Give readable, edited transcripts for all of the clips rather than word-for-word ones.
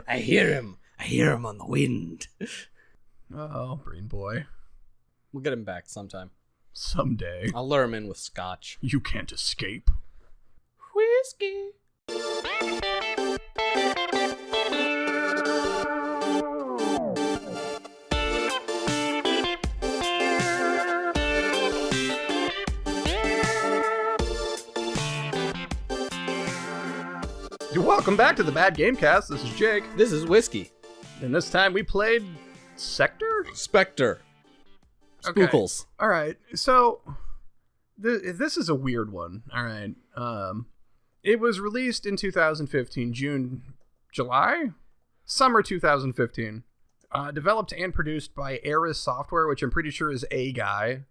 I hear him. I hear him on the wind. Oh, Brain Boy. We'll get him back sometime. Someday. I'll lure him in with scotch. You can't escape. Whiskey. Welcome back to the Bad Gamecast. This is Jake. This is Whiskey. And this time we played Sector? Spectre. Spookles. Okay. All right. So this is a weird one. All right. It was released in 2015, July? Summer 2015. Developed and produced by Ares Software, which I'm pretty sure is a guy.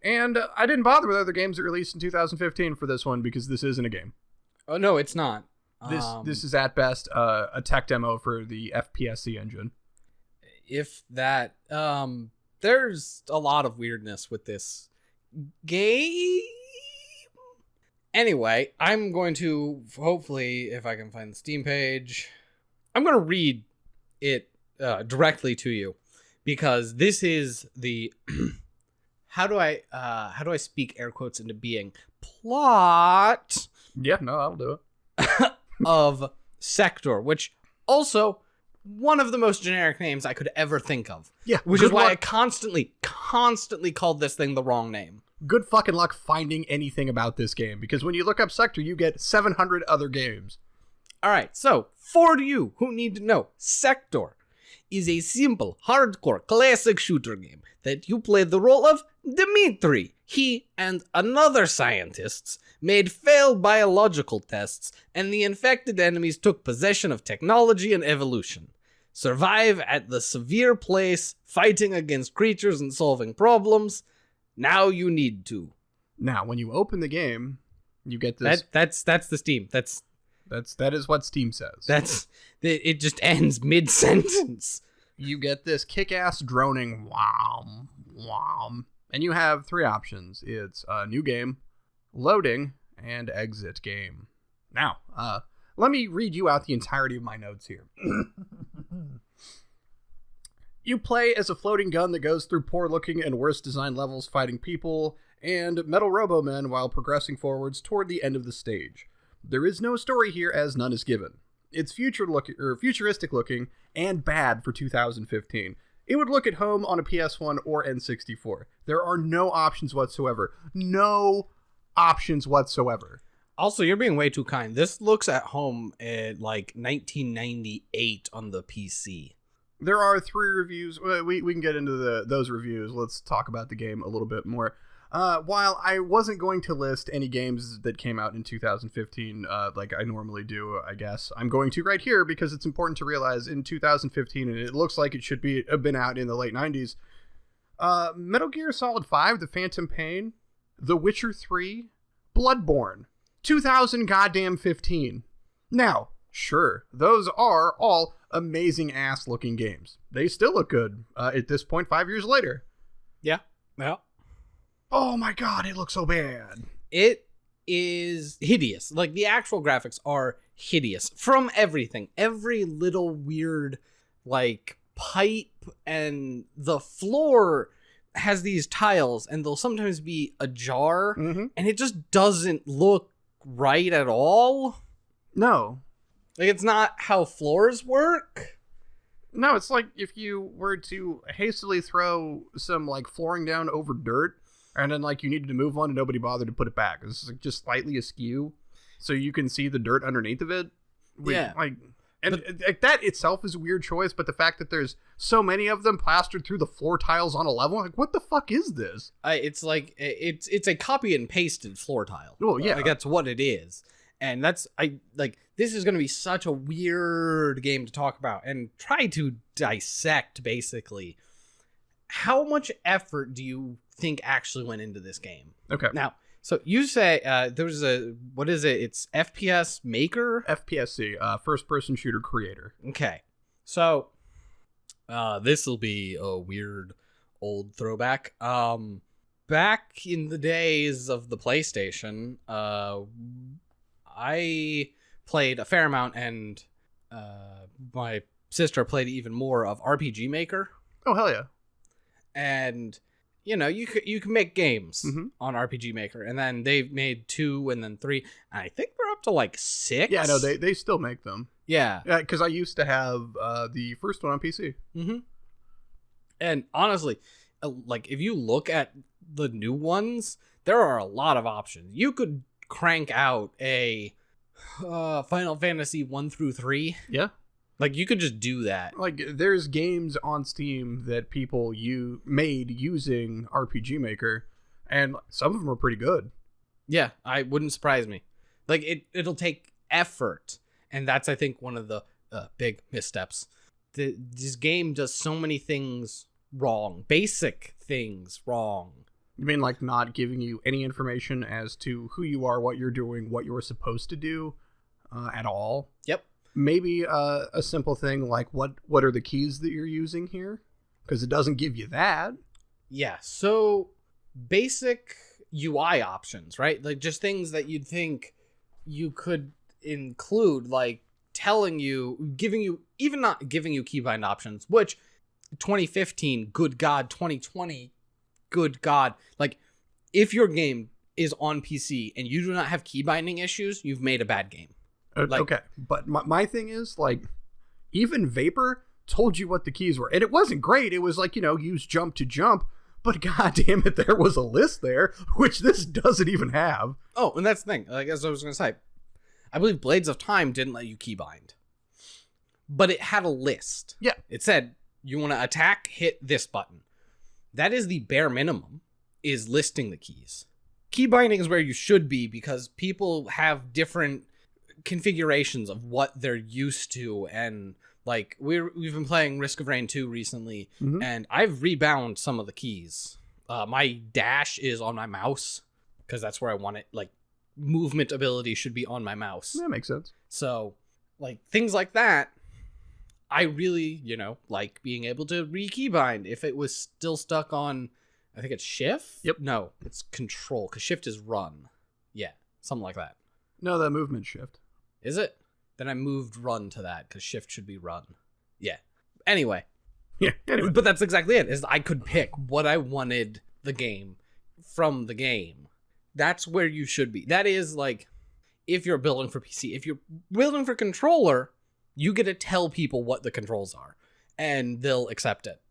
And I didn't bother with other games that released in 2015 for this one because this isn't a game. Oh, no, it's not. This is at best a tech demo for the FPSC engine. If that, there's a lot of weirdness with this game. Anyway, I'm going to, hopefully, if I can find the Steam page, I'm going to read it directly to you because this is the, how do I speak air quotes into being, plot. Yeah, no, that'll do it. Of Sector, which also one of the most generic names I could ever think of. Yeah, which is why I constantly called this thing the wrong name. Good fucking luck finding anything about this game, because when you look up Sector, you get 700 other games. All right, so for you who need to know, Sector is a simple, hardcore, classic shooter game that you play the role of Dmitri. He and another scientists made failed biological tests, and the infected enemies took possession of technology and evolution. Survive at the severe place, fighting against creatures and solving problems. Now you need to. Now, when you open the game, you get this. That's the Steam. That is what Steam says. It just ends mid-sentence. You get this kick-ass droning whom, whom, and you have three options. It's a new game, loading, and exit game. Now, let me read you out the entirety of my notes here. You play as a floating gun that goes through poor-looking and worse-designed levels fighting people and metal robo-men while progressing forwards toward the end of the stage. There is no story here, as none is given. It's futuristic looking and bad for 2015. It would look at home on a PS1 or N64. There are no options whatsoever. No options whatsoever. Also, you're being way too kind. This looks at home at like 1998 on the PC. There are 3 reviews. We can get into those reviews. Let's talk about the game a little bit more. While I wasn't going to list any games that came out in 2015, like I normally do, I guess, I'm going to right here because it's important to realize in 2015, and it looks like it should have been out in the late 90s, Metal Gear Solid 5, The Phantom Pain, The Witcher 3, Bloodborne, 2015. Now, sure, those are all amazing ass looking games. They still look good at this point 5 years later. Yeah. Oh my god, it looks so bad. It is hideous. Like, the actual graphics are hideous from everything. Every little weird, like, pipe, and the floor has these tiles, and they'll sometimes be ajar, and it just doesn't look right at all. No. Like, it's not how floors work. No, it's like if you were to hastily throw some, like, flooring down over dirt, and then, like, you needed to move on and nobody bothered to put it back. It's like just slightly askew, so you can see the dirt underneath of it. Yeah. Like, that itself is a weird choice, but the fact that there's so many of them plastered through the floor tiles on a level, like, what the fuck is this? It's like, it's a copy and pasted floor tile. Oh, yeah. Like, that's what it is. And this is going to be such a weird game to talk about and try to dissect, basically. How much effort do you think actually went into this game? Okay. Now, so you say there's what is it? It's FPS Maker? FPSC, first person shooter creator. Okay. So this will be a weird old throwback. Back in the days of the PlayStation, I played a fair amount, and my sister played even more of RPG Maker. Oh, hell yeah. And, you know, you can make games Mm-hmm. on RPG Maker. And then they've made 2 and then 3. And I think they're up to like 6. Yeah, no, they still make them. Yeah. Yeah, because I used to have the first one on PC. Mm-hmm. And honestly, like if you look at the new ones, there are a lot of options. You could crank out a Final Fantasy 1 through 3. Yeah. Like you could just do that. Like there's games on Steam that people made using RPG Maker, and some of them are pretty good. Yeah, I wouldn't surprise me. Like it'll take effort, and that's I think one of the big missteps. This game does so many things wrong, basic things wrong. You mean like not giving you any information as to who you are, what you're doing, what you're supposed to do at all? Yep. Maybe a simple thing like what are the keys that you're using here? Because it doesn't give you that. Yeah, so basic UI options, right? Like just things that you'd think you could include, like telling you, giving you, even not giving you keybind options, which 2015, good God, 2020, good God. Like if your game is on PC and you do not have keybinding issues, you've made a bad game. Like, okay, but my thing is, like, even Vapor told you what the keys were, and it wasn't great. It was like, you know, use jump to jump, but god damn it, there was a list there, which this doesn't even have. Oh, and that's the thing, like as I was going to say, I believe Blades of Time didn't let you keybind, but it had a list. Yeah. It said, you want to attack, hit this button. That is the bare minimum, is listing the keys. Keybinding is where you should be, because people have different configurations of what they're used to, and like we've been playing Risk of Rain 2 recently, and I've rebound some of the keys. My dash is on my mouse because that's where I want it. Like movement ability should be on my mouse. That makes sense. So like things like that, I really, you know, like being able to re-keybind if it was still stuck on, I think it's shift. Yep. No, it's control, because shift is run. Yeah, something like that. No, that movement shift. Is it? Then I moved run to that, because shift should be run. Yeah. Anyway. Yeah, anyway. But that's exactly it, is I could pick what I wanted the game from the game. That's where you should be. That is like, if you're building for PC, if you're building for controller, you get to tell people what the controls are, and they'll accept it,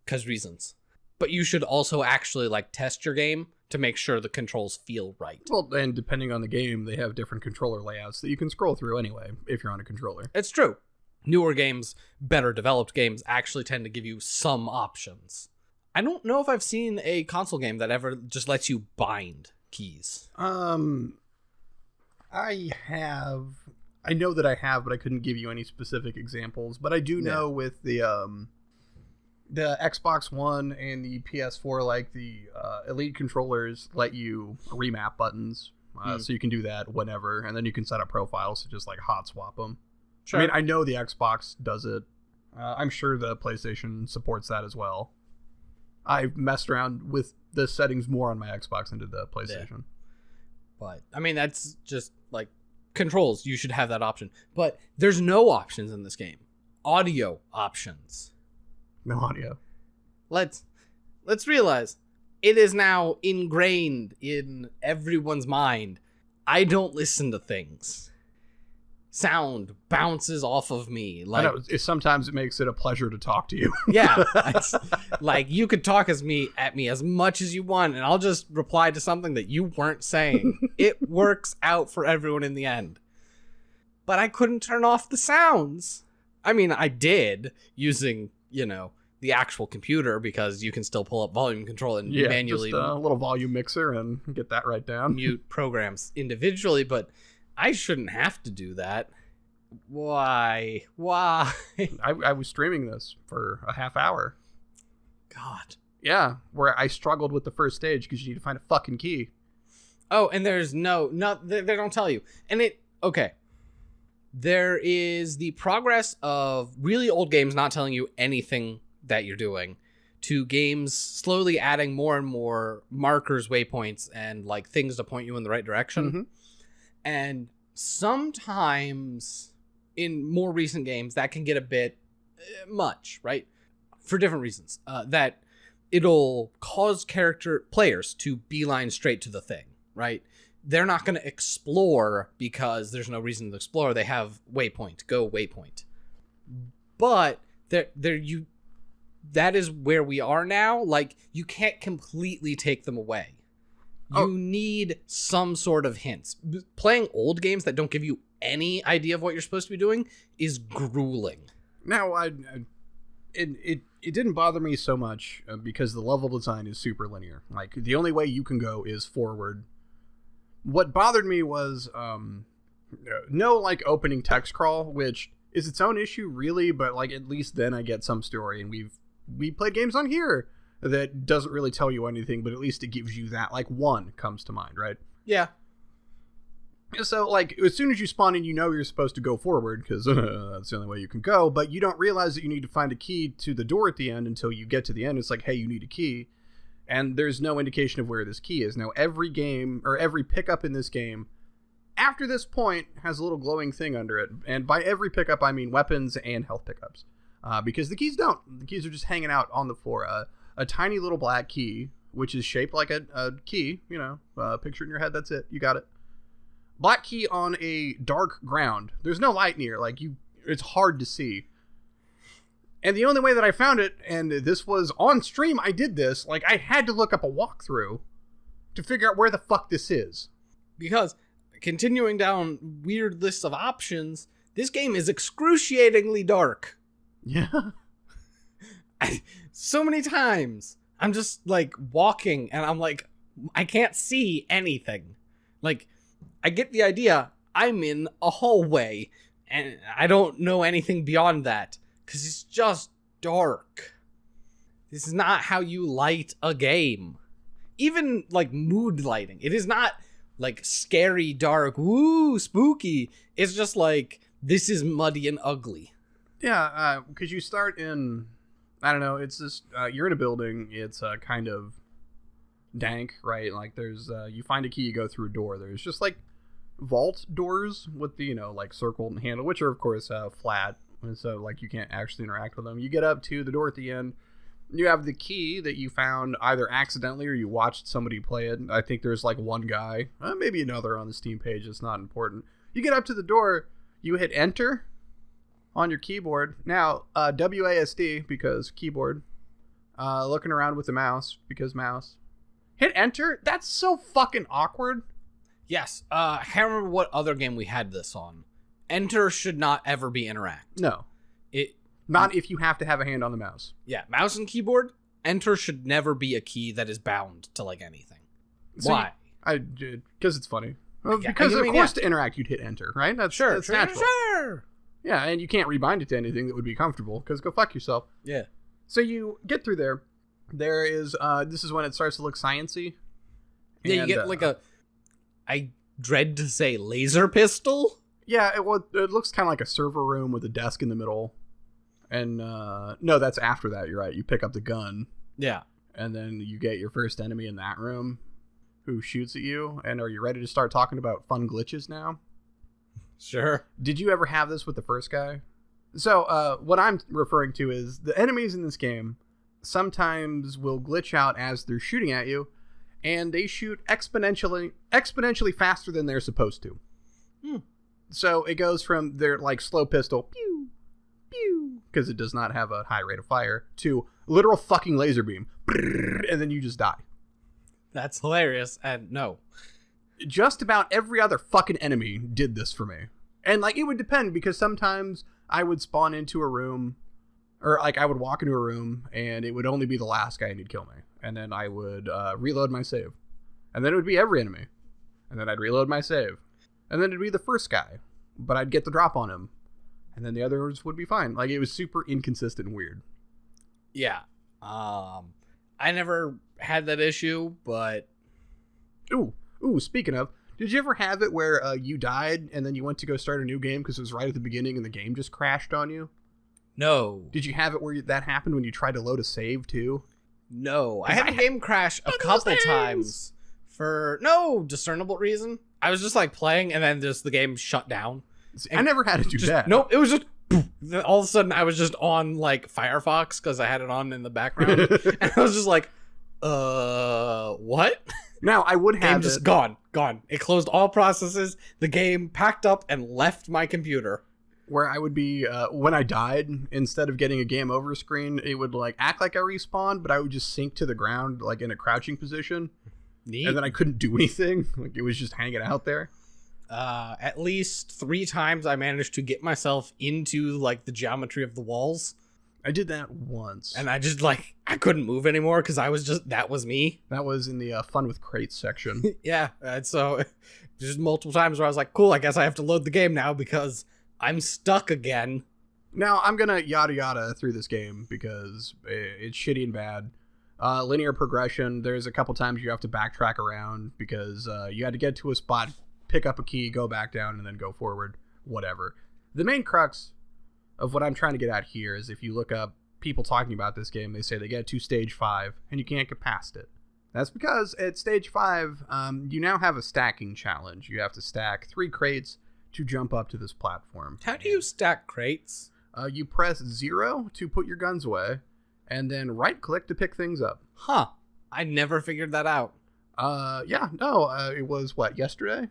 because reasons. But you should also actually like test your game to make sure the controls feel right. Well, and depending on the game, they have different controller layouts that you can scroll through anyway, if you're on a controller. It's true. Newer games, better developed games, actually tend to give you some options. I don't know if I've seen a console game that ever just lets you bind keys. I know that I have, but I couldn't give you any specific examples. But I do know with the Xbox One and the PS4, like the Elite controllers let you remap buttons, so you can do that whenever, and then you can set up profiles to just like hot swap them. Sure. I mean, I know the Xbox does it. I'm sure the PlayStation supports that as well. I've messed around with the settings more on my Xbox than did the PlayStation. Yeah. But I mean, that's just like controls. You should have that option. But there's no options in this game. Audio options. No audio. Let's realize it is now ingrained in everyone's mind. I don't listen to things. Sound bounces off of me. Like, I know, sometimes it makes it a pleasure to talk to you. Yeah, it's, like you could talk at me as much as you want, and I'll just reply to something that you weren't saying. It works out for everyone in the end. But I couldn't turn off the sounds. I mean, I did using, you know, the actual computer, because you can still pull up volume control and manually just a little volume mixer and get that right down. Mute programs individually, but I shouldn't have to do that. Why? I was streaming this for a half hour. God. Yeah, where I struggled with the first stage because you need to find a fucking key. Oh, and there's they don't tell you. And okay. There is the progress of really old games not telling you anything that you're doing, to games slowly adding more and more markers, waypoints, and like things to point you in the right direction. Mm-hmm. And sometimes in more recent games that can get a bit much, right? For different reasons. That it'll cause players to beeline straight to the thing, right? They're not going to explore because there's no reason to explore. They have waypoint, go waypoint. But that is where we are now. Like, you can't completely take them away. You need some sort of hints. Playing old games that don't give you any idea of what you're supposed to be doing is grueling. Now, it didn't bother me so much because the level design is super linear. Like, the only way you can go is forward. What bothered me was no, like, opening text crawl, which is its own issue, really, but, like, at least then I get some story, and we played games on here that doesn't really tell you anything, but at least it gives you that. Like, one comes to mind, right? Yeah. So, like, as soon as you spawn in, you know you're supposed to go forward, because that's the only way you can go, but you don't realize that you need to find a key to the door at the end until you get to the end. It's like, hey, you need a key, and there's no indication of where this key is. Now, every game, or every pickup in this game, after this point, has a little glowing thing under it, and by every pickup, I mean weapons and health pickups, because the keys don't. The keys are just hanging out on the floor. A tiny little black key, which is shaped like a key, picture in your head, that's it, you got it. Black key on a dark ground. There's no light near, it's hard to see. And the only way that I found it, and this was on stream, I did this, I had to look up a walkthrough to figure out where the fuck this is. Because, continuing down weird lists of options, this game is excruciatingly dark. Yeah. So many times I'm just walking and I'm I can't see anything. I get the idea. I'm in a hallway and I don't know anything beyond that because it's just dark. This is not how you light a game. Even mood lighting. It is not scary, dark, woo, spooky. It's just this is muddy and ugly. Yeah, because you start in, I don't know, it's just, you're in a building, it's kind of dank, right? There's, you find a key, you go through a door. There's just, vault doors with the, circled handle, which are, of course, flat, and so, you can't actually interact with them. You get up to the door at the end, you have the key that you found either accidentally or you watched somebody play it. I think there's, one guy, maybe another on the Steam page, it's not important. You get up to the door, you hit enter on your keyboard. Now, WASD, because keyboard. Looking around with the mouse, because mouse. Hit enter? That's so fucking awkward. Yes. I can't remember what other game we had this on. Enter should not ever be interact. No. Not if you have to have a hand on the mouse. Yeah, mouse and keyboard, enter should never be a key that is bound to, anything. So why? Because it's funny. Well, because, of course, to interact, you'd hit enter, right? That's natural. Sure. Yeah, and you can't rebind it to anything that would be comfortable, because go fuck yourself. Yeah. So you get through there. There is, this is when it starts to look sciencey. Yeah, you get I dread to say laser pistol? Yeah, it looks kind of like a server room with a desk in the middle. And, no, that's after that, you're right. You pick up the gun. Yeah. And then you get your first enemy in that room who shoots at you. And are you ready to start talking about fun glitches now? Sure. Did you ever have this with the first guy? So, what I'm referring to is the enemies in this game sometimes will glitch out as they're shooting at you, and they shoot exponentially faster than they're supposed to. So it goes from their slow pistol, pew, pew, because it does not have a high rate of fire, to literal fucking laser beam, and then you just die. That's hilarious, and no. Just about every other fucking enemy did this for me. And, it would depend, because sometimes I would spawn into a room, or, I would walk into a room, and it would only be the last guy and he'd kill me. And then I would reload my save. And then it would be every enemy. And then I'd reload my save. And then it'd be the first guy. But I'd get the drop on him. And then the others would be fine. It was super inconsistent and weird. Yeah. I never had that issue, but... Ooh, speaking of, did you ever have it where you died and then you went to go start a new game because it was right at the beginning and the game just crashed on you? No. Did you have it where that happened when you tried to load a save too? No. I had a game crash a couple times for no discernible reason. I was just playing and then just the game shut down. See, I never had to do that. Nope, it was just all of a sudden I was just on like Firefox because I had it on in the background, and I was just like, what? Now I would have Game just gone. It closed all processes. The game packed up and left my computer. Where I would be when I died, instead of getting a game over screen, it would like act like I respawned, but I would just sink to the ground like in a crouching position. Neat. And then I couldn't do anything. Like it was just hanging out there. At least 3 times I managed to get myself into like the geometry of the walls. I did that once. And I just like, I couldn't move anymore because that was me. That was in the fun with crates section. Yeah. And so just multiple times where I was like, cool, I guess I have to load the game now because I'm stuck again. Now I'm going to yada yada through this game because it's shitty and bad. Linear progression. There's a couple times you have to backtrack around because you had to get to a spot, pick up a key, go back down, and then go forward. Whatever. The main crux of what I'm trying to get at here is if you look up people talking about this game, they say they get to stage 5 and you can't get past it. That's because at stage 5, you now have a stacking challenge. You have to stack 3 crates to jump up to this platform. How do you stack crates? You press 0 to put your guns away, and then right click to pick things up. Huh. I never figured that out. It was yesterday?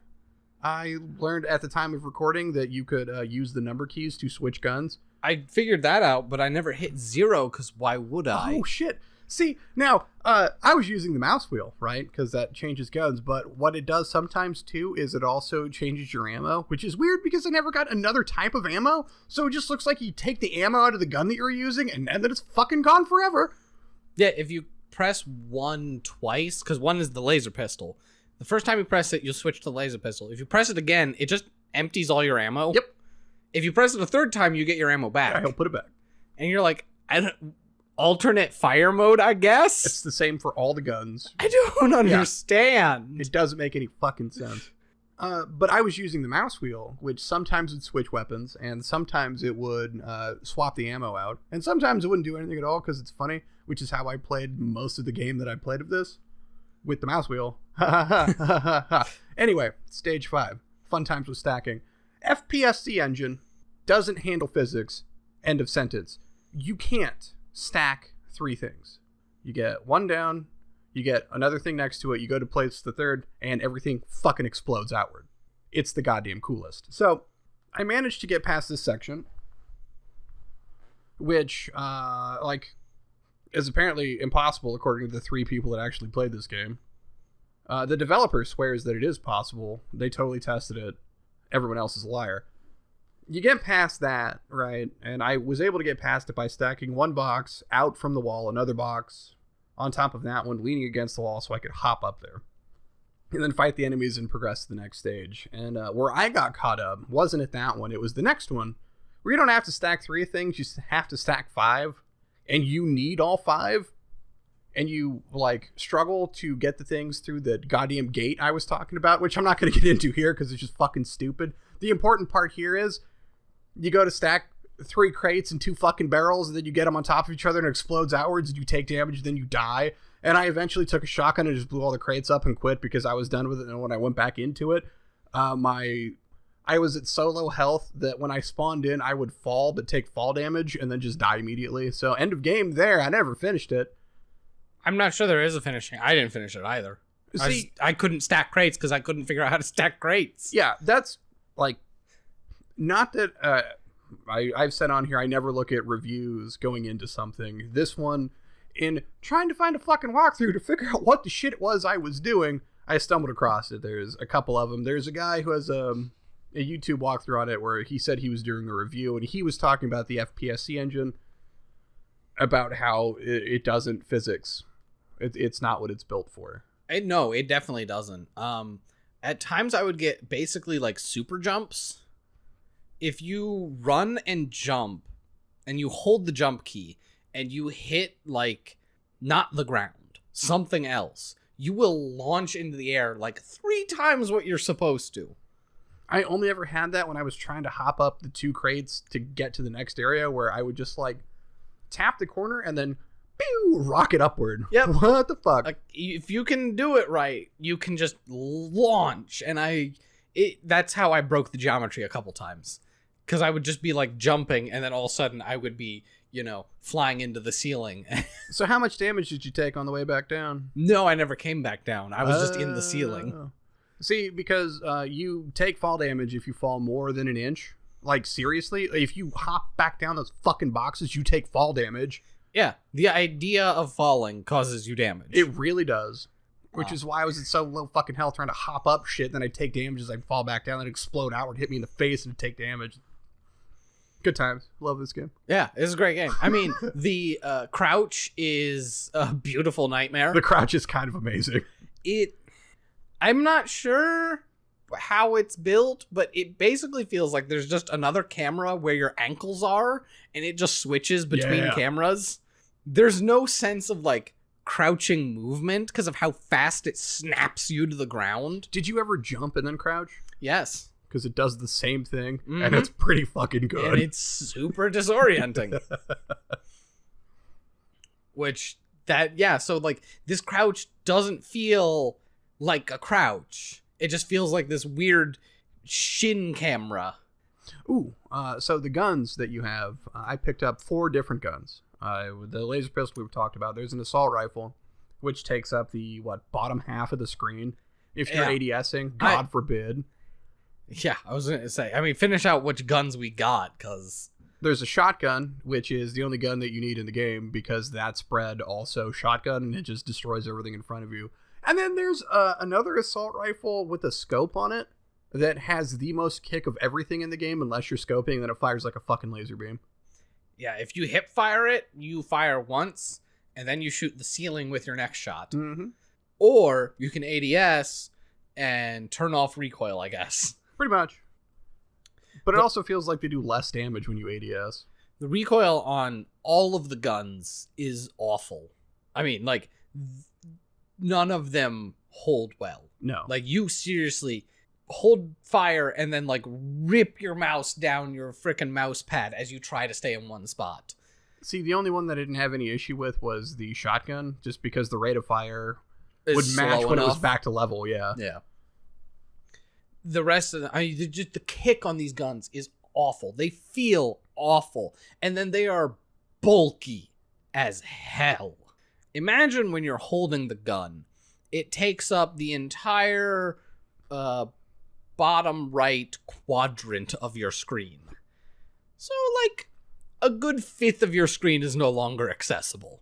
I learned at the time of recording that you could use the number keys to switch guns. I figured that out, but I never hit 0 because why would I? Oh, shit. See, now, I was using the mouse wheel, right? Because that changes guns. But what it does sometimes, too, is it also changes your ammo, which is weird because I never got another type of ammo. So it just looks like you take the ammo out of the gun that you're using and then it's fucking gone forever. Yeah, if you press 1 twice, because 1 is the laser pistol. The first time you press it, you'll switch to the laser pistol. If you press it again, it just empties all your ammo. Yep. If you press it a third time, you get your ammo back. Yeah, he'll put it back. And you're like, alternate fire mode, I guess? It's the same for all the guns. I don't understand. It doesn't make any fucking sense. But I was using the mouse wheel, which sometimes would switch weapons, and sometimes it would swap the ammo out, and sometimes it wouldn't do anything at all because it's funny, which is how I played most of the game that I played of this, with the mouse wheel. Anyway, stage 5. Fun times with stacking. FPSC engine doesn't handle physics. End of sentence. You can't stack 3 things. You get 1 down, you get another thing next to it, you go to place the third, and everything fucking explodes outward. It's the goddamn coolest. So, I managed to get past this section, which, is apparently impossible according to the 3 people that actually played this game. The developer swears that it is possible. They totally tested it. Everyone else is a liar. You get past that, right? And I was able to get past it by stacking 1 box out from the wall, another box on top of that one, leaning against the wall so I could hop up there. And then fight the enemies and progress to the next stage. And where I got caught up wasn't at that one. It was the next one, where you don't have to stack 3 things. You have to stack 5. And you need all 5. And you, struggle to get the things through the goddamn gate I was talking about, which I'm not going to get into here because it's just fucking stupid. The important part here is you go to stack 3 crates and 2 fucking barrels, and then you get them on top of each other and it explodes outwards, and you take damage, and then you die. And I eventually took a shotgun and just blew all the crates up and quit because I was done with it. And when I went back into it, I was at so low health that when I spawned in, I would fall but take fall damage and then just die immediately. So end of game there. I never finished it. I'm not sure there is a finishing. I didn't finish it either. See, I couldn't stack crates because I couldn't figure out how to stack crates. Yeah, that's not that I've said on here I never look at reviews going into something. This one, in trying to find a fucking walkthrough to figure out what the shit it was I was doing, I stumbled across it. There's a couple of them. There's a guy who has a YouTube walkthrough on it where he said he was doing a review and he was talking about the FPSC engine, about how it doesn't physics. It's not what it's built for. No, it definitely doesn't. At times I would get basically super jumps. If you run and jump and you hold the jump key and you hit not the ground, something else, you will launch into the air 3 times what you're supposed to. I only ever had that when I was trying to hop up the 2 crates to get to the next area, where I would just tap the corner and then pew, rocket upward. Yep. What the fuck? If you can do it right, you can just launch. And that's how I broke the geometry a couple times. because I would just be like jumping, and then all of a sudden I would be, flying into the ceiling. So how much damage did you take on the way back down? No, I never came back down. I was just in the ceiling. See, because you take fall damage if you fall more than an inch. Like, seriously? If you hop back down those fucking boxes, you take fall damage. Yeah, the idea of falling causes you damage. It really does. Which is why I was in so low fucking health trying to hop up shit, then I'd take damage as I fall back down, then explode outward, hit me in the face, and take damage. Good times. Love this game. Yeah, it's a great game. I mean, the crouch is a beautiful nightmare. The crouch is kind of amazing. I'm not sure how it's built, but it basically feels like there's just another camera where your ankles are, and it just switches between cameras. There's no sense of, like, crouching movement because of how fast it snaps you to the ground. Did you ever jump and then crouch? Yes. Because it does the same thing, and it's pretty fucking good. And it's super disorienting. So, like, this crouch doesn't feel like a crouch. It just feels like this weird shin camera. Ooh, so the guns that you have, I picked up 4 different guns. The laser pistol we've talked about. There's an assault rifle, which takes up the, bottom half of the screen. If you're ADSing, God forbid. Yeah, I was going to say, finish out which guns we got, because... There's a shotgun, which is the only gun that you need in the game, because that spread also shotgun, and it just destroys everything in front of you. And then there's another assault rifle with a scope on it that has the most kick of everything in the game, unless you're scoping, and then it fires like a fucking laser beam. Yeah, if you hip fire it, you fire once, and then you shoot the ceiling with your next shot. Mm-hmm. Or you can ADS and turn off recoil, I guess. Pretty much. But it also feels like they do less damage when you ADS. The recoil on all of the guns is awful. None of them hold well. No. Like, you seriously hold fire and then, like, rip your mouse down your frickin' mouse pad as you try to stay in one spot. See, the only one that I didn't have any issue with was the shotgun, just because the rate of fire would match when it was back to level, yeah. Yeah. The rest of just the kick on these guns is awful. They feel awful. And then they are bulky as hell. Imagine when you're holding the gun, it takes up the entire bottom right quadrant of your screen. So, like, a good fifth of your screen is no longer accessible.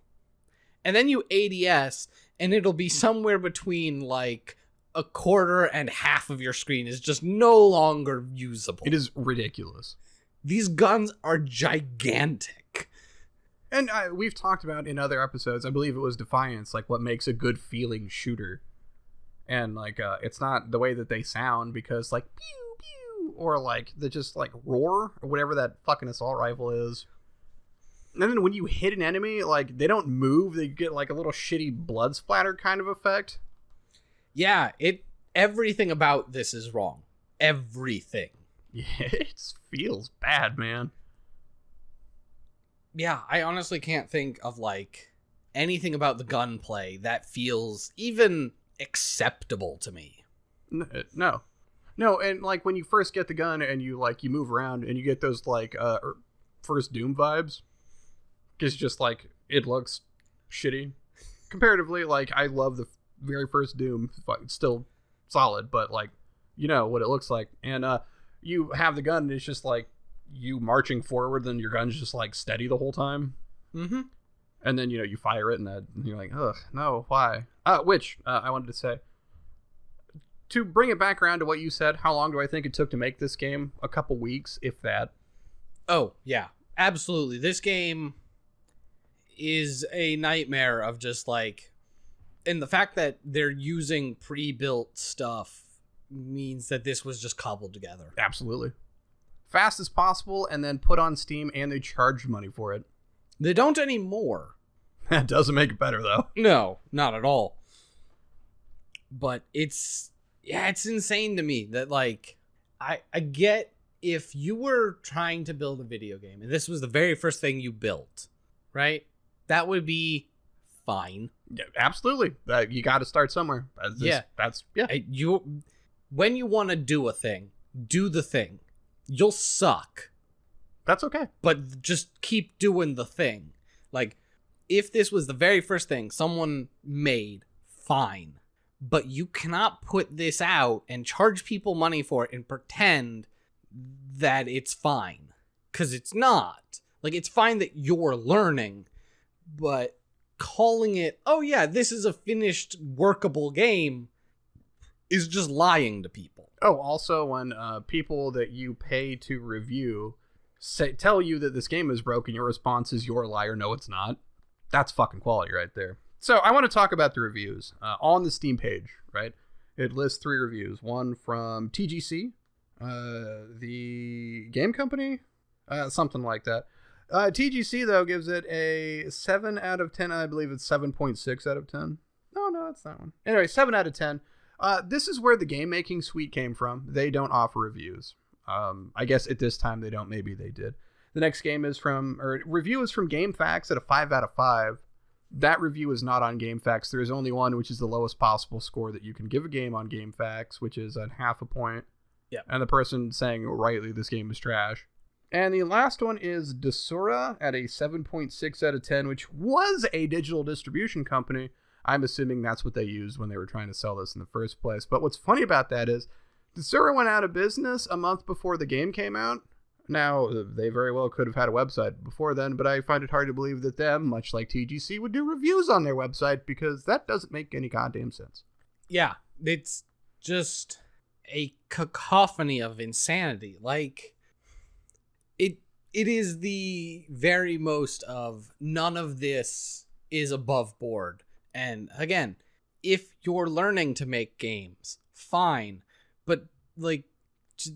And then you ADS, and it'll be somewhere between, like, a quarter and half of your screen is just no longer usable. It is ridiculous. These guns are gigantic. And we've talked about in other episodes, I believe it was Defiance, like, what makes a good feeling shooter. And, like, it's not the way that they sound, because, like, pew, pew, or, like, the just, like, roar, or whatever that fucking assault rifle is. And then when you hit an enemy, like, they don't move, they get, like, a little shitty blood splatter kind of effect. Yeah, everything about this is wrong. Everything. Yeah, it feels bad, man. Yeah, I honestly can't think of, like, anything about the gunplay that feels even acceptable to me. No, and, like, when you first get the gun and you move around and you get those, like, first Doom vibes, because just, like, it looks shitty. Comparatively, like, I love the very first Doom. It's still solid, but, like, you know what it looks like. And you have the gun and it's just, like, you marching forward, then your gun's just, like, steady the whole time. Mm-hmm. And then, you fire it, and you're like, ugh, no, why? Which, I wanted to say, to bring it back around to what you said, how long do I think it took to make this game? A couple weeks, if that. Oh, yeah, absolutely. This game is a nightmare of just, like, and the fact that they're using pre-built stuff means that this was just cobbled together. Absolutely. Fast as possible, and then put on Steam, and they charge money for it. They don't anymore. That doesn't make it better, though. No, not at all. But it's insane to me that, like, I get if you were trying to build a video game, and this was the very first thing you built, right? That would be fine. Yeah, absolutely. You got to start somewhere. When you want to do a thing, do the thing. You'll suck, That's okay. But just keep doing the thing. Like, if this was the very first thing someone made, fine. But you cannot put this out and charge people money for it and pretend that it's fine. Because it's not. Like, it's fine that you're learning, but calling it, oh yeah, this is a finished, workable game, is just lying to people. Oh, also, when people that you pay to review tell you that this game is broken, your response is, you're a liar, no it's not. That's fucking quality right there. So I want to talk about the reviews. On the Steam page, right? It lists 3 reviews. One from TGC, the game company, something like that. TGC, though, gives it a 7 out of 10. I believe it's 7.6 out of 10. No, it's that one. Anyway, 7 out of 10. This is where the game making suite came from. They don't offer reviews. I guess at this time they don't. Maybe they did. The next game is review is from GameFAQs at a 5 out of 5. That review is not on GameFAQs. There is only one, which is the lowest possible score that you can give a game on GameFAQs, which is a half a point. Yeah. And the person saying rightly this game is trash. And the last one is Desura at a 7.6 out of 10, which was a digital distribution company. I'm assuming that's what they used when they were trying to sell this in the first place. But what's funny about that is Desura went out of business a month before the game came out. Now, they very well could have had a website before then, but I find it hard to believe that them, much like TGC, would do reviews on their website, because that doesn't make any goddamn sense. Yeah, it's just a cacophony of insanity. Like, it is the very most of none of this is above board. And again, if you're learning to make games, fine, but like,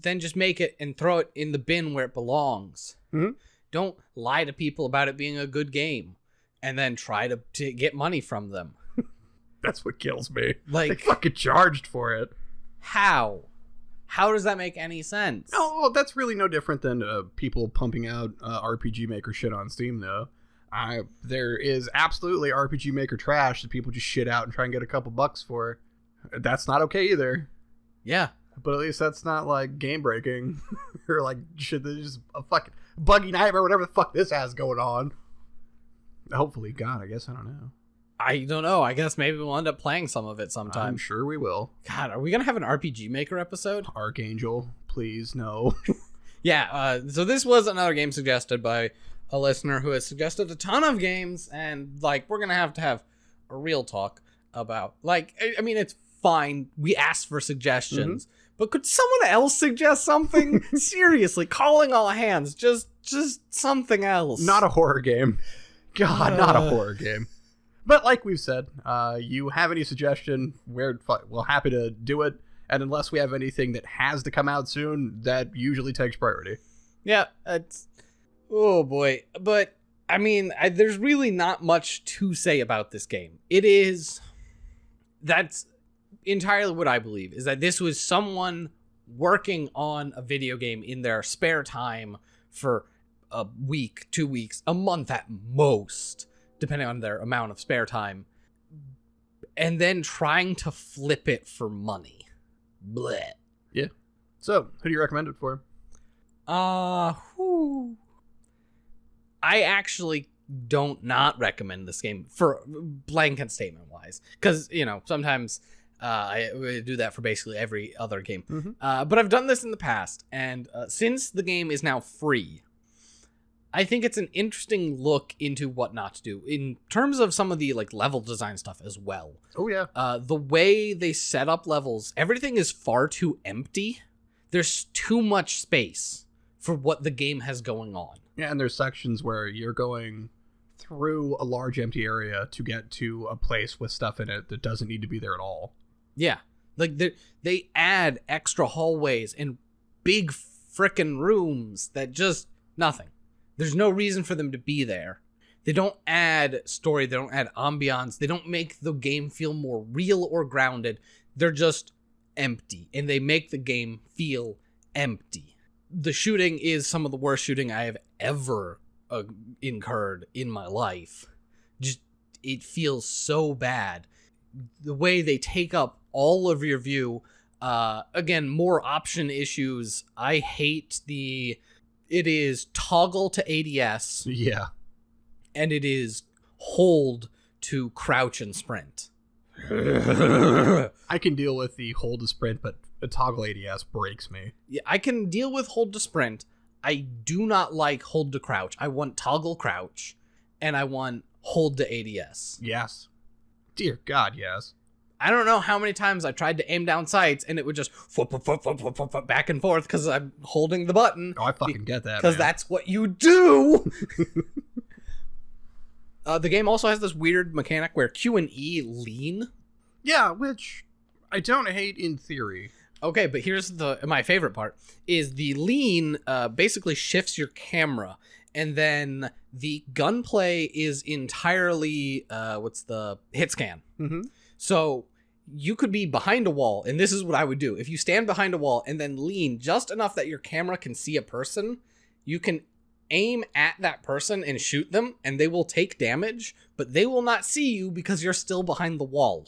then just make it and throw it in the bin where it belongs. Mm-hmm. Don't lie to people about it being a good game and then try to get money from them. That's what kills me. Like, they fucking charged for it. How? How does that make any sense? Oh, well, that's really no different than people pumping out RPG Maker shit on Steam, though. There is absolutely RPG Maker trash that people just shit out and try and get a couple bucks for. That's not okay either. Yeah. But at least that's not like game breaking or like shit that's just a fucking buggy nightmare, whatever the fuck this has going on. Hopefully, God, I guess, I don't know. I don't know. I guess maybe we'll end up playing some of it sometime. I'm sure we will. God, are we going to have an RPG Maker episode? Archangel, please, no. Yeah, so this was another game suggested by a listener who has suggested a ton of games, and like, we're going to have a real talk about, like, I mean, it's fine. We asked for suggestions, but could someone else suggest something? Seriously, calling all hands, just something else. Not a horror game. God, not a horror game. But like we've said, you have any suggestion, we're happy to do it. And unless we have anything that has to come out soon, that usually takes priority. Yeah, it's... Oh, boy. But, I mean, there's really not much to say about this game. That's entirely what I believe, is that this was someone working on a video game in their spare time for a week, 2 weeks, a month at most, depending on their amount of spare time, and then trying to flip it for money. Blech. Yeah. So, who do you recommend it for? I actually don't not recommend this game for blanket statement wise, because, you know, sometimes I do that for basically every other game. But I've done this in the past, and since the game is now free, I think it's an interesting look into what not to do in terms of some of the like level design stuff as well. Oh yeah. The way they set up levels, everything is far too empty. There's too much space for what the game has going on. Yeah, and there's sections where you're going through a large empty area to get to a place with stuff in it that doesn't need to be there at all. Yeah. Like they add extra hallways and big frickin' rooms that just nothing. There's no reason for them to be there. They don't add story. They don't add ambiance. They don't make the game feel more real or grounded. They're just empty, and they make the game feel empty. The shooting is some of the worst shooting I have ever incurred in my life. Just, it feels so bad. The way they take up all of your view, again, more option issues. I hate It is toggle to ADS, Yeah. and it is hold to crouch and sprint. I can deal with the hold to sprint, but a toggle ADS breaks me. Yeah, I can deal with hold to sprint. I do not like hold to crouch. I want toggle crouch, and I want hold to ADS. Yes. Dear God, yes. I don't know how many times I tried to aim down sights, and it would just back and forth because I'm holding the button. Oh, I fucking get that, Because that's what you do! The game also has this weird mechanic where Q and E lean. Yeah, which I don't hate in theory. Okay, but here's my favorite part, is the lean basically shifts your camera, and then the gunplay is entirely, hit scan. Mm-hmm. So you could be behind a wall, and this is what I would do. If you stand behind a wall and then lean just enough that your camera can see a person, you can aim at that person and shoot them, and they will take damage, but they will not see you because you're still behind the wall.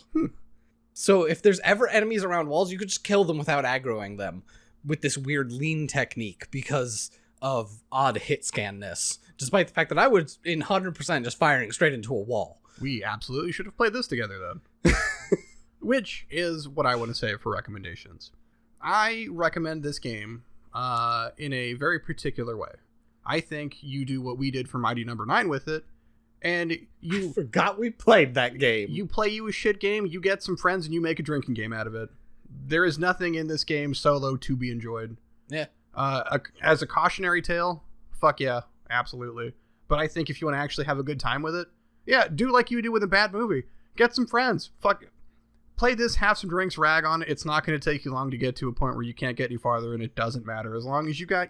So if there's ever enemies around walls, you could just kill them without aggroing them with this weird lean technique because of odd hit scanness, despite the fact that I was in 100% just firing straight into a wall. We absolutely should have played this together then. Which is what I want to say for recommendations. I recommend this game in a very particular way. I think you do what we did for Mighty Number 9 with it, and you forgot we played that game. You play you a shit game, you get some friends, and you make a drinking game out of it. There is nothing in this game solo to be enjoyed. Yeah. As a cautionary tale, fuck yeah, absolutely. But I think if you want to actually have a good time with it, yeah, do like you do with a bad movie. Get some friends. Fuck. Play this, have some drinks, rag on it. It's not going to take you long to get to a point where you can't get any farther, and it doesn't matter as long as you got,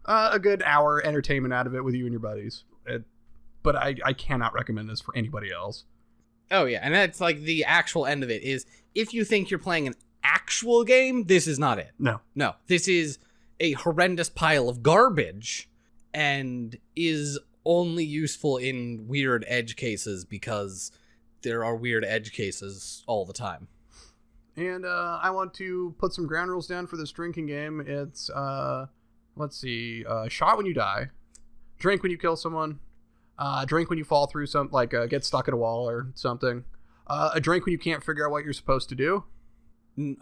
a good hour entertainment out of it with you and your buddies. But I cannot recommend this for anybody else. Oh, yeah. And that's like the actual end of it is if you think you're playing an actual game, this is not it. No. This is a horrendous pile of garbage and is only useful in weird edge cases because there are weird edge cases all the time. And I want to put some ground rules down for this drinking game. It's, let's see, shot when you die, drink when you kill someone, drink when you fall through get stuck at a wall or something, a drink when you can't figure out what you're supposed to do.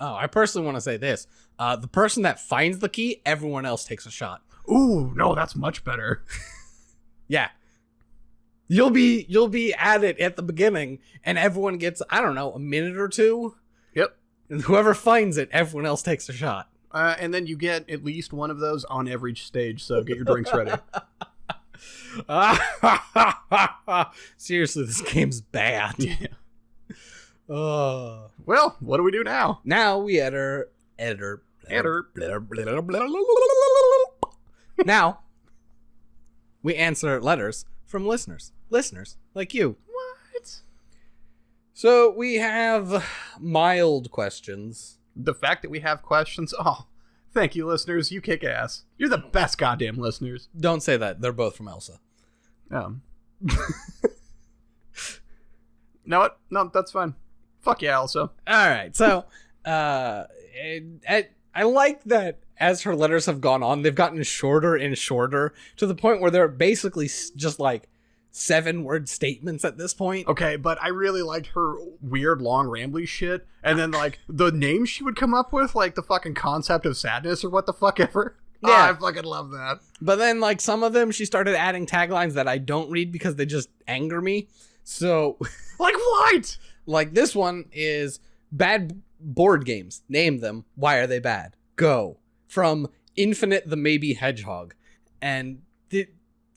Oh, I personally want to say this. The person that finds the key, everyone else takes a shot. Ooh, no, that's much better. Yeah. You'll be at it at the beginning, and everyone gets, I don't know, a minute or two. Yep. And whoever finds it, everyone else takes a shot. And then you get at least one of those on every stage, so get your drinks ready. Seriously, this game's bad. Yeah. Well, what do we do now? Now we Now we answer letters from listeners like you. What? So we have mild questions. The fact that we have questions, oh, thank you, listeners. You kick ass. You're the best goddamn listeners. Don't say that. They're both from Elsa. No, that's fine. Fuck yeah, Elsa. All right. So, I like that as her letters have gone on, they've gotten shorter and shorter to the point where they're basically just like 7-word statements at this point. Okay, but I really liked her weird, long, rambly shit. And then, the names she would come up with, the fucking concept of sadness or what the fuck ever. Yeah. I fucking love that. But then, some of them, she started adding taglines that I don't read because they just anger me. So... Like what? This one is bad board games. Name them. Why are they bad? Go. From Infinite the Maybe Hedgehog. And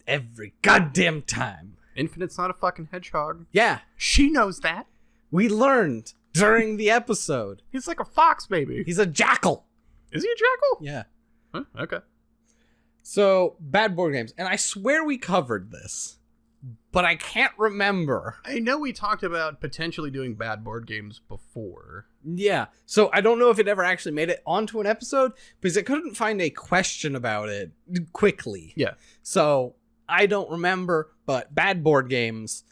every goddamn time. Infinite's not a fucking hedgehog. Yeah. She knows that. We learned during the episode. He's like a fox, baby. He's a jackal. Is he a jackal? Yeah. Huh? Okay. So, bad board games. And I swear we covered this, but I can't remember. I know we talked about potentially doing bad board games before. Yeah. So I don't know if it ever actually made it onto an episode because I couldn't find a question about it quickly. Yeah. So I don't remember, but bad board games,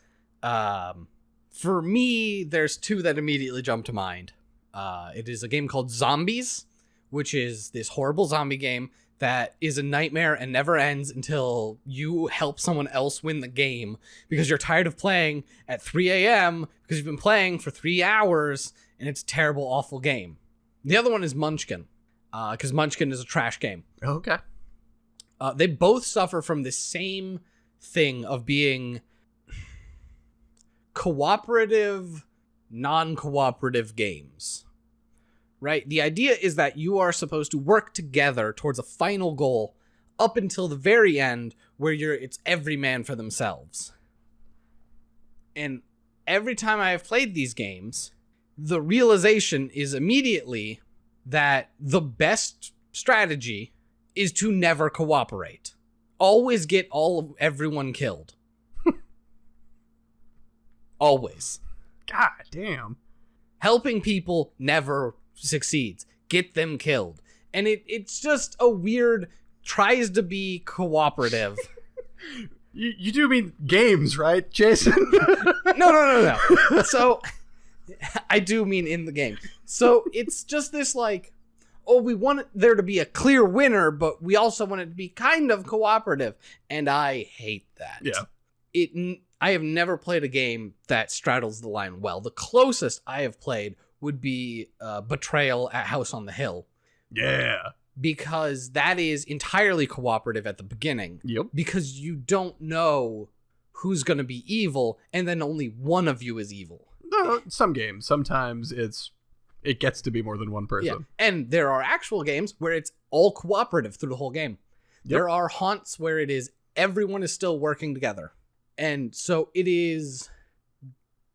for me, there's 2 that immediately jump to mind. It is a game called Zombies, which is this horrible zombie game that is a nightmare and never ends until you help someone else win the game because you're tired of playing at 3 a.m. because you've been playing for 3 hours and it's a terrible, awful game. The other one is Munchkin, because Munchkin is a trash game. Okay. They both suffer from the same thing of being cooperative, non-cooperative games. Right? The idea is that you are supposed to work together towards a final goal up until the very end where it's every man for themselves. And every time I have played these games, the realization is immediately that the best strategy is to never cooperate. Always get everyone killed. Always. God damn. Helping people never succeeds. Get them killed. And it's just a weird, tries to be cooperative. You do mean games, right, Jason? No. So, I do mean in the game. So, it's just this like, oh, we want there to be a clear winner, but we also want it to be kind of cooperative. And I hate that. Yeah. I have never played a game that straddles the line well. The closest I have played would be Betrayal at House on the Hill. Yeah. Because that is entirely cooperative at the beginning. Yep. Because you don't know who's going to be evil, and then only one of you is evil. No, some games. Sometimes it gets to be more than one person. Yeah. And there are actual games where it's all cooperative through the whole game. Yep. There are haunts where it is everyone is still working together. And so it is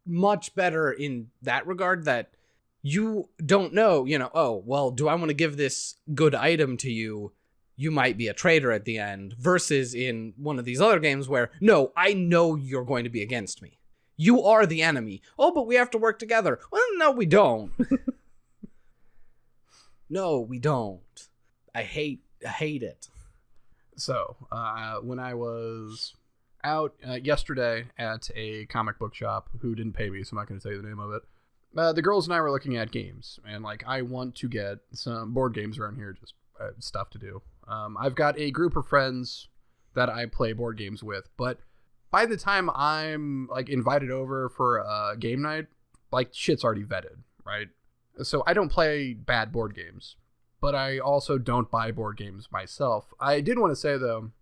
much better in that regard that you don't know, oh, well, do I want to give this good item to you? You might be a traitor at the end, versus in one of these other games where, no, I know you're going to be against me. You are the enemy. Oh, but we have to work together. Well, no, we don't. No, we don't. I hate it. So, when I was out yesterday at a comic book shop, who didn't pay me, so I'm not going to tell you the name of it, the girls and I were looking at games, and I want to get some board games around here, just stuff to do. I've got a group of friends that I play board games with, but by the time I'm invited over for a game night, shit's already vetted, right? So I don't play bad board games, but I also don't buy board games myself. I did want to say though,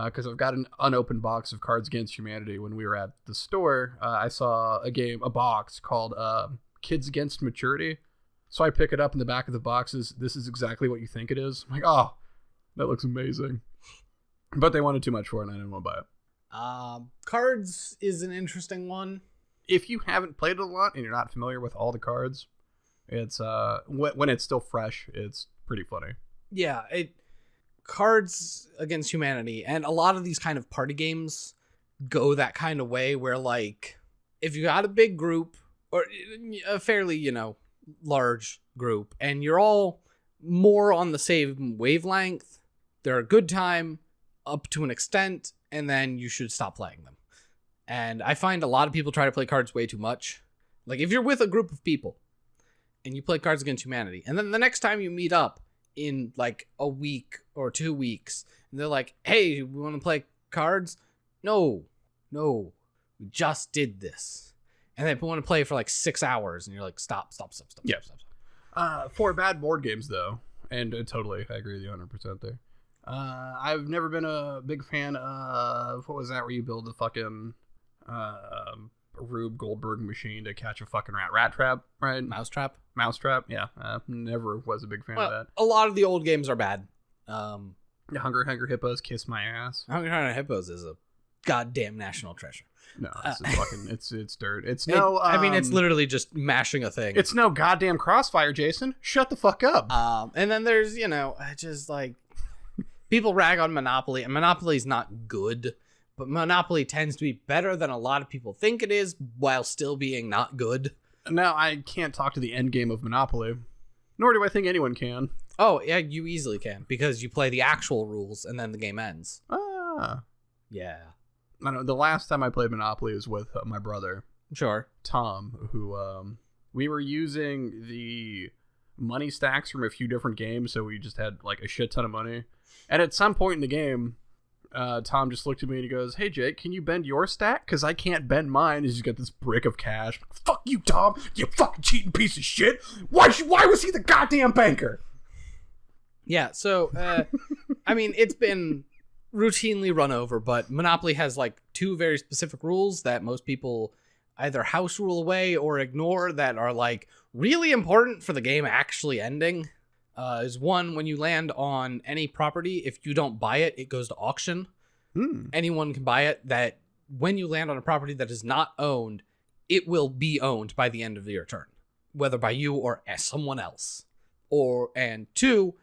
because I've got an unopened box of Cards Against Humanity. When we were at the store, I saw a box called Kids Against Maturity. So I pick it up, in the back of the box this is exactly what you think it is. I'm like, oh, that looks amazing. But they wanted too much for it, and I didn't want to buy it. Cards is an interesting one. If you haven't played it a lot and you're not familiar with all the cards, it's when it's still fresh, it's pretty funny. Yeah, Cards Against Humanity and a lot of these kind of party games go that kind of way where if you got a big group or a fairly, large group and you're all more on the same wavelength, they're a good time up to an extent, and then you should stop playing them. And I find a lot of people try to play cards way too much. If you're with a group of people and you play Cards Against Humanity, and then the next time you meet up in a week or 2 weeks, and they're like, hey, we want to play cards? No, we just did this. And they want to play for 6 hours, and you're like, stop. Yeah. Stop. For bad board games, though, and totally, I agree with you 100% there. I've never been a big fan of, what was that, where you build a fucking Rube Goldberg machine to catch a fucking rat trap, right? Mousetrap, yeah. Never was a big fan of that. A lot of the old games are bad. Hungry Hippos, Kiss My Ass. Hungry Hippos is a goddamn national treasure. No, this is fucking, it's dirt. It's literally just mashing a thing. It's no goddamn Crossfire, Jason. Shut the fuck up. And then there's, just people rag on Monopoly, and Monopoly's not good, but Monopoly tends to be better than a lot of people think it is, while still being not good. Now, I can't talk to the end game of Monopoly, nor do I think anyone can. Oh, yeah, you easily can, because you play the actual rules, and then the game ends. Yeah. I don't know, the last time I played Monopoly was with my brother. Sure. Tom, who, we were using the money stacks from a few different games, so we just had, a shit ton of money. And at some point in the game, Tom just looked at me and he goes, "Hey, Jake, can you bend your stack? Because I can't bend mine." He's got this brick of cash. Fuck you, Tom. You fucking cheating piece of shit. Why was he the goddamn banker? Yeah, so, I mean, it's been routinely run over, but Monopoly has, like, 2 very specific rules that most people either house rule away or ignore that are, like, really important for the game actually ending. Is one, when you land on any property, if you don't buy it, it goes to auction. Anyone can buy it. That when you land on a property that is not owned, it will be owned by the end of your turn, whether by you or someone else. And 2,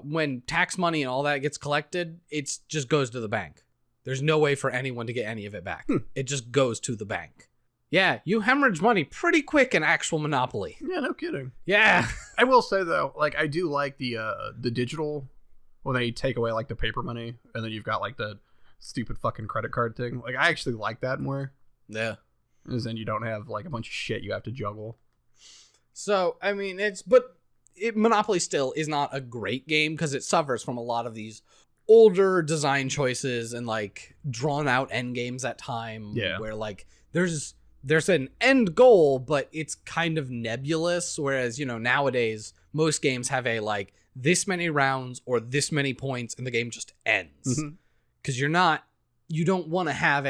when tax money and all that gets collected, it just goes to the bank. There's no way for anyone to get any of it back. It just goes to the bank. Yeah, you hemorrhage money pretty quick in actual Monopoly. Yeah, no kidding. Yeah. I will say, though, like, I do like the digital, when they take away, like, the paper money, and then you've got, like, the stupid fucking credit card thing. Like, I actually like that more. Yeah. Because then you don't have, like, a bunch of shit you have to juggle. So, I mean, Monopoly still is not a great game because it suffers from a lot of these older design choices and, like, drawn out end games at time. Yeah. Where, like, there's an end goal, but it's kind of nebulous. Whereas, nowadays, most games have a, like, this many rounds or this many points and the game just ends. Because you don't want to have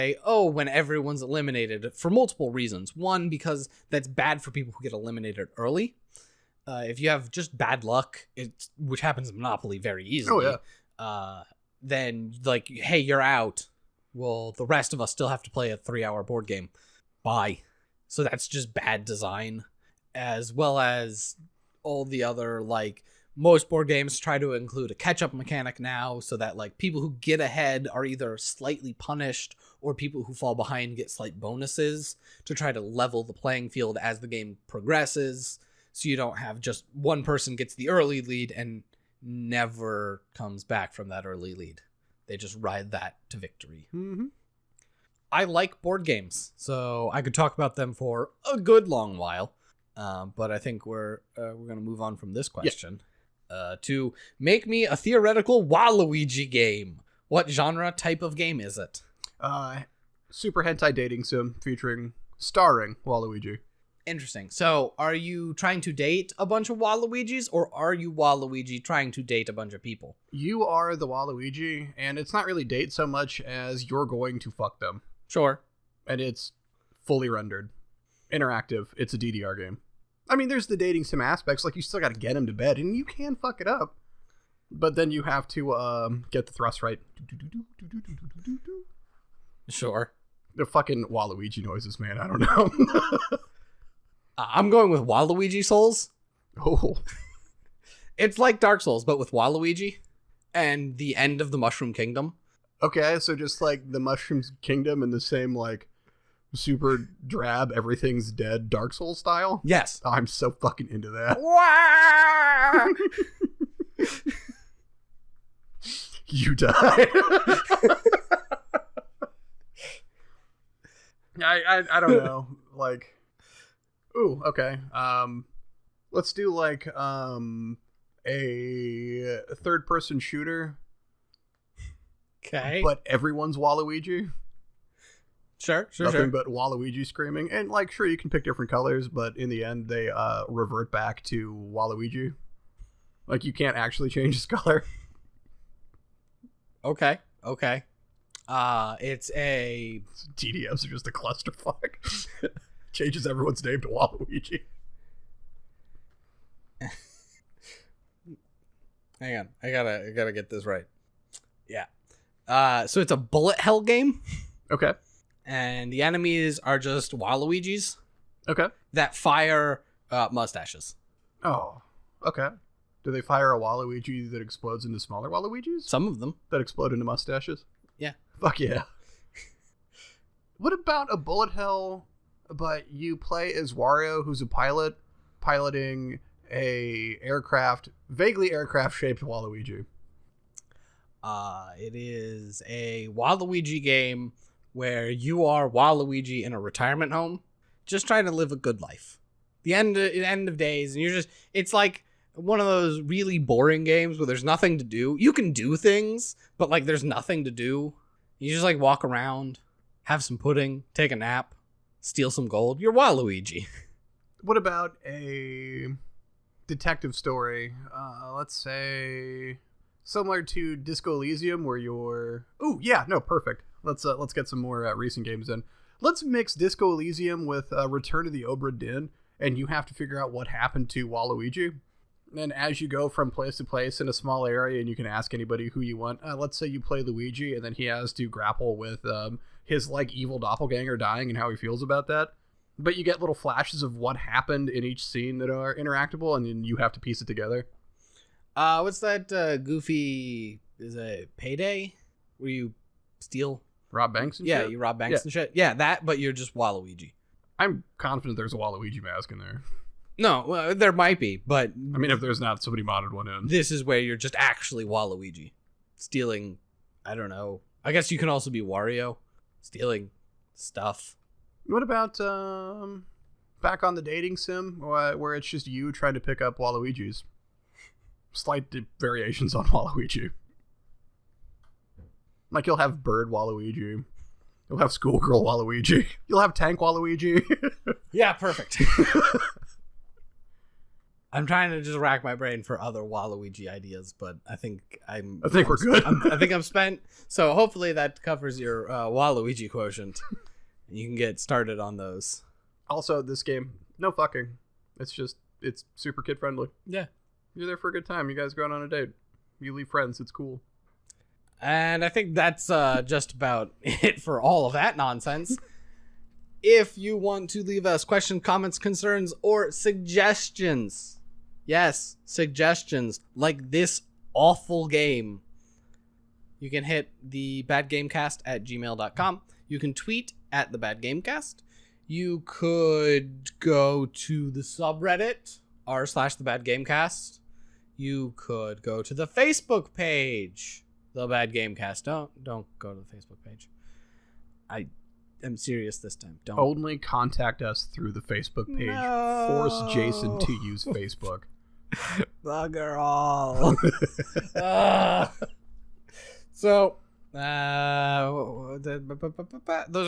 when everyone's eliminated for multiple reasons. One, because that's bad for people who get eliminated early. If you have just bad luck, which happens in Monopoly very easily, then, like, hey, you're out. Well, the rest of us still have to play a 3-hour board game. Bye. So that's just bad design, as well as all the other, like, most board games try to include a catch-up mechanic now, so that, like, people who get ahead are either slightly punished or people who fall behind get slight bonuses to try to level the playing field as the game progresses, so you don't have just one person gets the early lead and never comes back from that early lead. They just ride that to victory. I like board games, so I could talk about them for a good long while. But I think we're going to move on from this question to make me a theoretical Waluigi game. What genre type of game is it? Super hentai dating sim starring Waluigi. Interesting. So are you trying to date a bunch of Waluigis, or are you Waluigi trying to date a bunch of people? You are the Waluigi, and it's not really date so much as you're going to fuck them. Sure. And it's fully rendered. Interactive. It's a DDR game. I mean, there's the dating sim aspects, like you still got to get him to bed, and you can fuck it up. But then you have to get the thrust right. Sure. The fucking Waluigi noises, man. I don't know. I'm going with Waluigi Souls. Oh. It's like Dark Souls, but with Waluigi and the end of the Mushroom Kingdom. Okay, so just like the Mushrooms Kingdom in the same, like, super drab, everything's dead Dark Souls style? Yes. Oh, I'm so fucking into that. You died. I don't know. Like, ooh, okay. Let's do like a third-person shooter. Okay. But everyone's Waluigi. Sure. Nothing but Waluigi screaming. And, like, sure, you can pick different colors, but in the end, they revert back to Waluigi. Like, you can't actually change his color. Okay. It's a... TDMs are just a clusterfuck. Changes everyone's name to Waluigi. Hang on. I gotta get this right. Yeah. So it's a bullet hell game. Okay. And the enemies are just Waluigis. Okay. That fire mustaches. Oh, okay. Do they fire a Waluigi that explodes into smaller Waluigis? Some of them. That explode into mustaches? Yeah. Fuck yeah. What about a bullet hell, but you play as Wario, who's a pilot, piloting a aircraft, vaguely aircraft-shaped Waluigi? It is a Waluigi game where you are Waluigi in a retirement home, just trying to live a good life. The end of days, and it's like one of those really boring games where there's nothing to do. You can do things, but like there's nothing to do. You just like walk around, have some pudding, take a nap, steal some gold. You're Waluigi. What about a detective story? Let's say similar to Disco Elysium, where you're... Ooh, yeah, no, perfect. Let's get some more recent games in. Let's mix Disco Elysium with Return to the Obra Dinn, and you have to figure out what happened to Waluigi. And as you go from place to place in a small area, and you can ask anybody who you want. Let's say you play Luigi, and then he has to grapple with his like evil doppelganger dying and how he feels about that. But you get little flashes of what happened in each scene that are interactable, and then you have to piece it together. What's that goofy... Is it Payday? Where you steal... Rob banks and shit? Yeah, you rob banks and shit. Yeah, that, but you're just Waluigi. I'm confident there's a Waluigi mask in there. No, well, there might be, but... I mean, if there's not, somebody modded one in. This is where you're just actually Waluigi. Stealing, I don't know. I guess you can also be Wario. Stealing stuff. What about back on the dating sim, where it's just you trying to pick up Waluigis? Slight variations on Waluigi. Like, you'll have Bird Waluigi. You'll have Schoolgirl Waluigi. You'll have Tank Waluigi. Yeah, perfect. I'm trying to just rack my brain for other Waluigi ideas, but I think we're good. I think I'm spent. So hopefully that covers your Waluigi quotient. And you can get started on those. Also, this game, no fucking. It's super kid friendly. Yeah. You're there for a good time. You guys go out on a date. You leave friends. It's cool. And I think that's just about it for all of that nonsense. If you want to leave us questions, comments, concerns, or suggestions, yes, suggestions like this awful game, you can hit the badgamecast@gmail.com. You can tweet at the badgamecast. You could go to the subreddit r/thebadgamecast. You could go to the Facebook page, the Bad Gamecast. Don't go to the Facebook page. I am serious this time. Don't. Only contact us through the Facebook page. No. Force Jason to use Facebook. Bugger all. So, those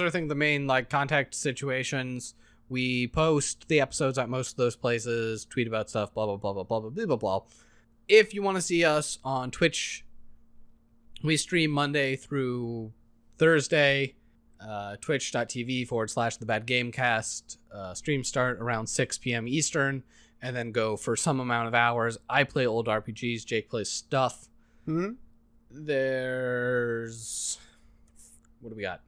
are, I think, the main like contact situations. We post the episodes at most of those places, tweet about stuff, blah, blah, blah, blah, blah, blah, blah, blah. If you want to see us on Twitch, we stream Monday through Thursday, twitch.tv/thebadgamecast. Streams start around 6 p.m. Eastern and then go for some amount of hours. I play old RPGs. Jake plays stuff. Mm-hmm. There's... What do we got?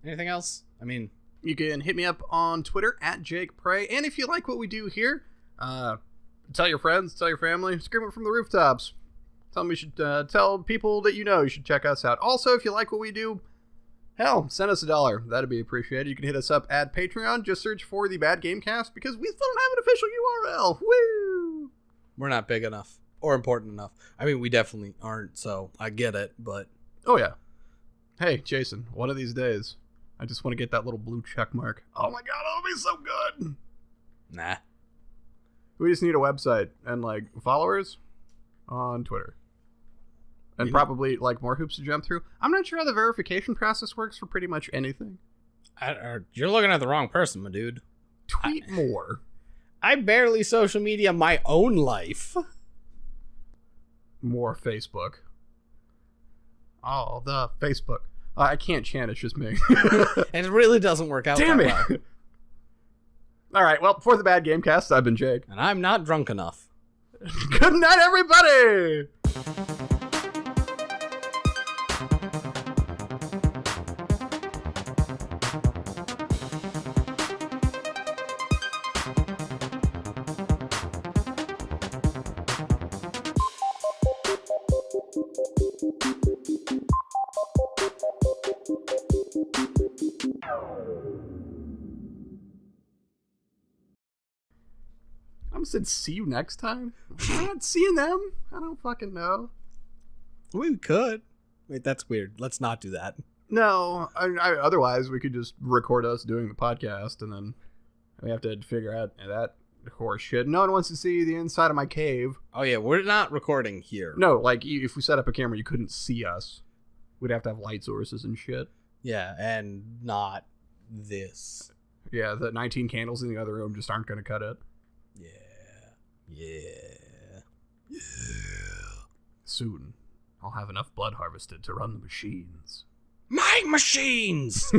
Anything else? I mean... You can hit me up on Twitter @JakePray. And if you like what we do here, tell your friends, tell your family, scream it from the rooftops. Tell them you should tell people that you should check us out. Also, if you like what we do, hell, send us $1. That'd be appreciated. You can hit us up at Patreon. Just search for the Bad Gamecast because we still don't have an official URL. Woo! We're not big enough or important enough. I mean, we definitely aren't, so I get it, but... Oh, yeah. Hey, Jason, one of these days, I just want to get that little blue check mark. Oh my god, that'll be so good! Nah. We just need a website and, like, followers on Twitter. And probably, like, more hoops to jump through. I'm not sure how the verification process works for pretty much anything. You're looking at the wrong person, my dude. Tweet more. I barely social media my own life. More Facebook. Oh, the Facebook. I can't chant, it's just me. And it really doesn't work out Damn that it! well. All right, well, for the Bad Gamecast, I've been Jake. And I'm not drunk enough. Good night, everybody! I said see you next time. I'm not seeing them. I don't fucking know. We could. Wait, that's weird. Let's not do that. No, otherwise we could just record us doing the podcast and then we have to figure out that Horse shit. No one wants to see the inside of my cave. Oh yeah, we're not recording here. No, like if we set up a camera, you couldn't see us. We'd have to have light sources and shit. Yeah, and not this. Yeah, the 19 candles in the other room just aren't going to cut it. Yeah. Soon, I'll have enough blood harvested to run the machines. My machines!